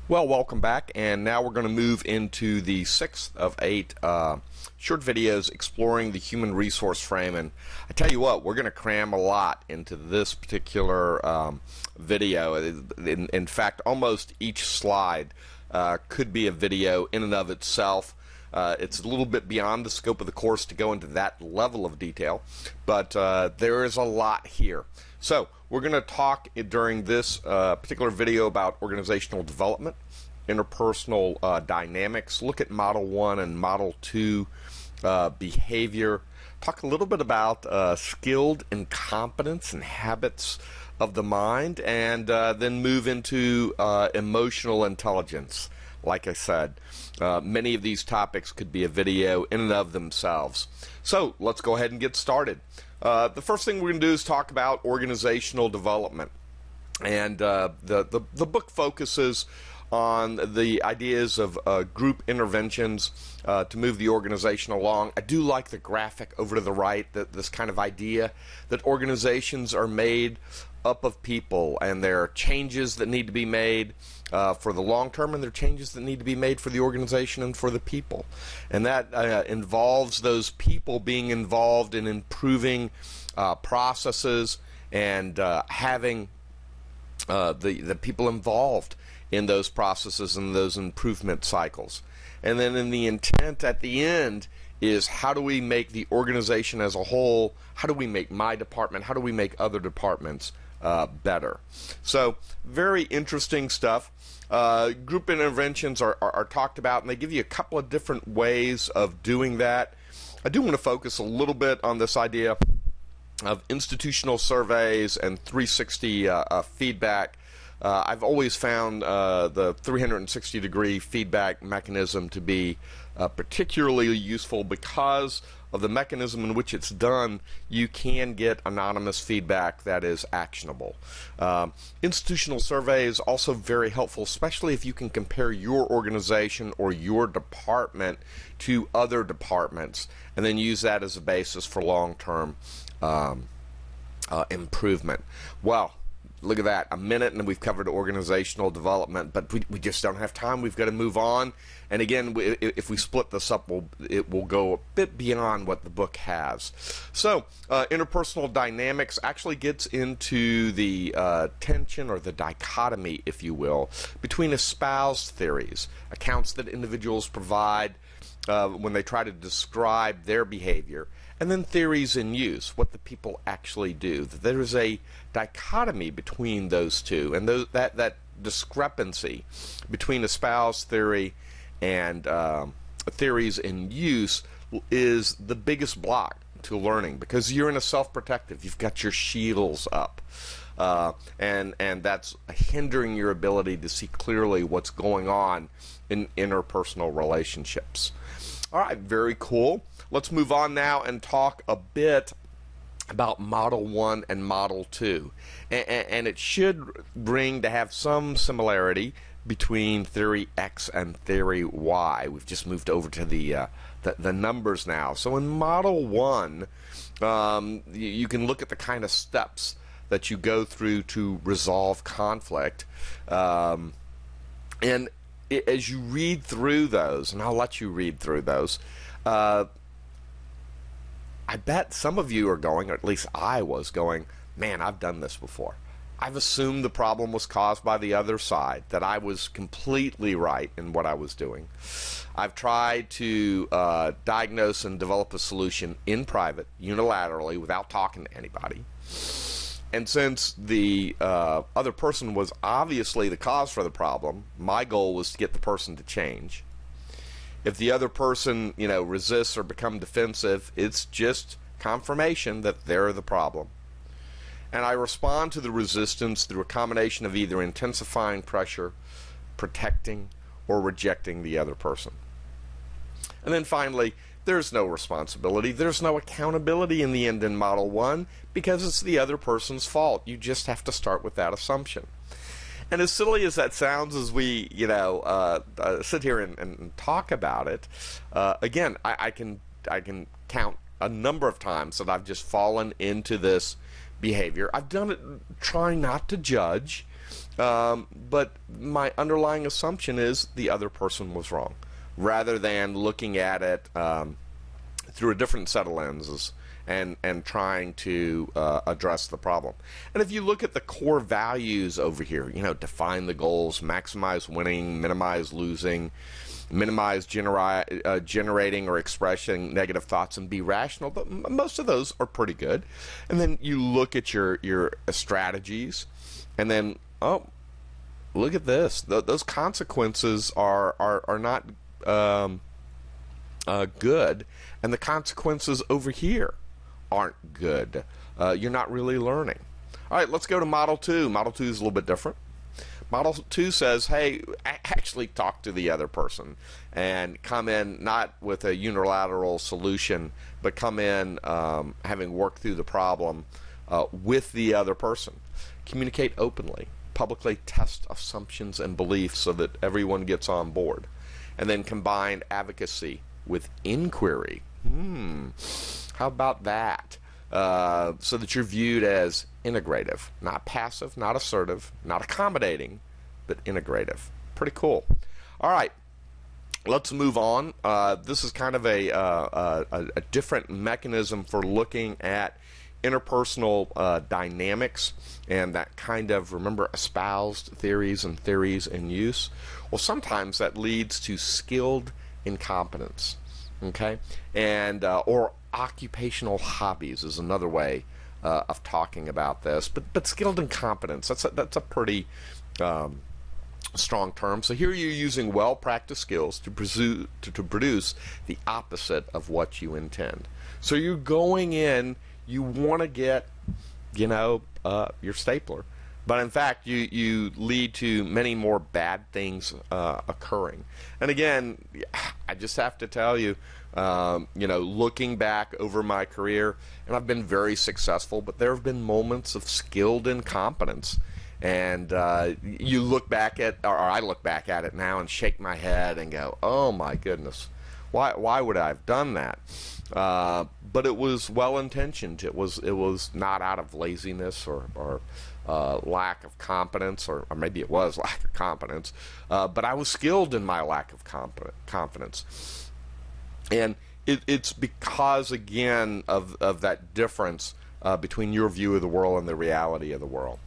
Well, welcome back, and now we're going to move into the sixth of eight short videos exploring the human resource frame. And I tell you what, we're going to cram a lot into this particular video. In fact, almost each slide could be a video in and of itself. It's a little bit beyond the scope of the course to go into that level of detail, but there is a lot here. So we're going to talk during this particular video about organizational development, interpersonal dynamics, look at Model 1 and Model 2 behavior, talk a little bit about skilled incompetence and habits of the mind, and then move into emotional intelligence. Like I said, many of these topics could be a video in and of themselves. So let's go ahead and get started. The first thing we're going to do is talk about organizational development. And the book focuses on the ideas of group interventions to move the organization along. I do like the graphic over to the right, this kind of idea that organizations are made up of people, and there are changes that need to be made for the long term, and there are changes that need to be made for the organization and for the people. And that involves those people being involved in improving processes and having the people involved in those processes and those improvement cycles. And then in the intent at the end is, how do we make the organization as a whole, how do we make my department, how do we make other departments better? So very interesting stuff. Group interventions are talked about, and they give you a couple of different ways of doing that. I do want to focus a little bit on this idea of institutional surveys and 360 feedback. I've always found the 360-degree feedback mechanism to be particularly useful because of the mechanism in which it's done. You can get anonymous feedback that is actionable. Institutional survey is also very helpful, especially if you can compare your organization or your department to other departments, and then use that as a basis for long-term improvement. Well, look at that, a minute and we've covered organizational development, but we just don't have time. We've got to move on. And again, if we split this up, it will go a bit beyond what the book has. So interpersonal dynamics actually gets into the tension, or the dichotomy, if you will, between espoused theories, accounts that individuals provide when they try to describe their behavior, and then theories in use, what the people actually do. There is a dichotomy between those two, and that discrepancy between espoused theory and theories in use is the biggest block to learning, because you're in a self-protective, you've got your shields up, and that's hindering your ability to see clearly what's going on in interpersonal relationships. All right, very cool. Let's move on now and talk a bit about Model 1 and Model 2. And it should bring to have some similarity between Theory X and Theory Y. We've just moved over to the numbers now. So in Model 1, you can look at the kind of steps that you go through to resolve conflict. And as you read through those, and I'll let you read through those, I bet some of you are going, or at least I was going, man, I've done this before. I've assumed the problem was caused by the other side, that I was completely right in what I was doing. I've tried to diagnose and develop a solution in private, unilaterally, without talking to anybody. And since the other person was obviously the cause for the problem, my goal was to get the person to change. If the other person, resists or become defensive, it's just confirmation that they're the problem. And I respond to the resistance through a combination of either intensifying pressure, protecting, or rejecting the other person. And then finally, there's no responsibility, there's no accountability in the end in Model 1, because it's the other person's fault. You just have to start with that assumption. And as silly as that sounds, as we, sit here and talk about it, again, I can count a number of times that I've just fallen into this behavior. I've done it trying not to judge, but my underlying assumption is the other person was wrong, rather than looking at it through a different set of lenses and trying to address the problem. And if you look at the core values over here, define the goals, maximize winning, minimize losing, minimize generating or expressing negative thoughts, and be rational, but most of those are pretty good. And then you look at your strategies, and then, oh, look at this. Those consequences are not good, and the consequences over here aren't good. You're not really learning. All right, let's go to Model 2. Model 2 is a little bit different. Model 2 says, hey, actually talk to the other person and come in not with a unilateral solution, but come in having worked through the problem with the other person. Communicate openly. Publicly test assumptions and beliefs so that everyone gets on board. And then combine advocacy with inquiry. How about that? So that you're viewed as integrative, not passive, not assertive, not accommodating, but integrative. Pretty cool. All right, let's move on. This is kind of a different mechanism for looking at interpersonal dynamics and that kind of, remember, espoused theories and theories in use. Well, sometimes that leads to skilled incompetence, okay, and or occupational hobbies is another way of talking about this. But skilled incompetence, that's a pretty strong term. So here you're using well-practiced skills to produce the opposite of what you intend. So you're going in, you want to get, your stapler, but in fact you lead to many more bad things occurring. And again, I just have to tell you, looking back over my career, and I've been very successful, but there have been moments of skilled incompetence. And you look back at, or I look back at it now and shake my head and go, oh my goodness, why would I have done that? But it was well-intentioned. It was not out of laziness or lack of competence, or maybe it was lack of competence, but I was skilled in my lack of confidence. And it's because, again, of that difference between your view of the world and the reality of the world.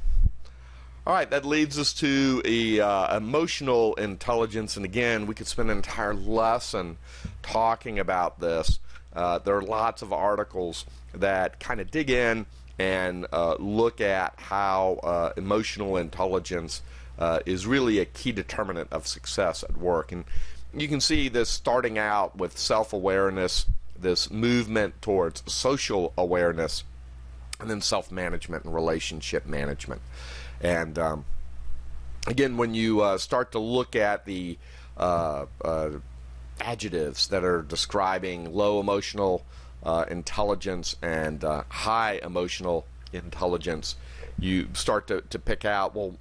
All right, that leads us to emotional intelligence. And again, we could spend an entire lesson talking about this. There are lots of articles that kind of dig in and look at how emotional intelligence is really a key determinant of success at work. And you can see this starting out with self-awareness, this movement towards social awareness, and then self-management and relationship management. And again, when you start to look at the adjectives that are describing low emotional intelligence and high emotional intelligence, you start to pick out, well,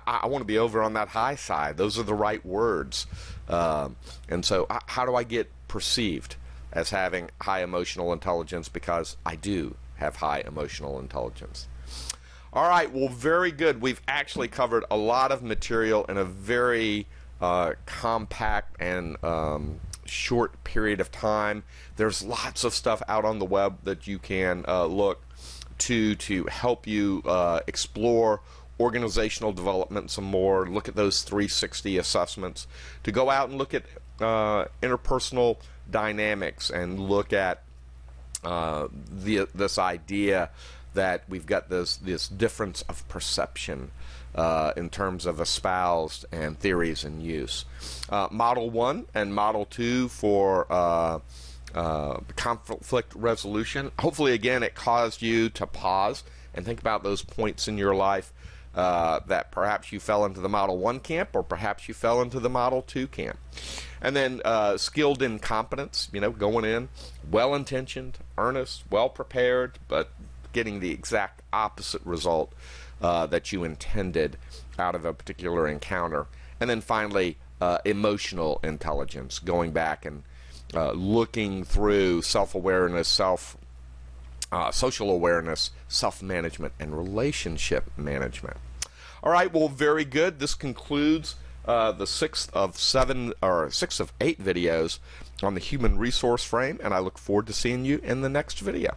I want to be over on that high side. Those are the right words. And so how do I get perceived as having high emotional intelligence? Because I do have high emotional intelligence. All right, well, very good. We've actually covered a lot of material in a very compact and short period of time. There's lots of stuff out on the web that you can look to help you explore organizational development some more, look at those 360 assessments, to go out and look at interpersonal dynamics and look at this idea that we've got this difference of perception in terms of espoused and theories in use. Model 1 and Model 2 for conflict resolution. Hopefully, again, it caused you to pause and think about those points in your life that perhaps you fell into the Model 1 camp, or perhaps you fell into the Model 2 camp. And then skilled incompetence, going in, well-intentioned, earnest, well-prepared, but getting the exact opposite result that you intended out of a particular encounter. And then finally, emotional intelligence, going back and looking through self-awareness, social awareness, self-management, and relationship management. All right, well, very good. This concludes the sixth of 8 videos on the human resource frame, and I look forward to seeing you in the next video.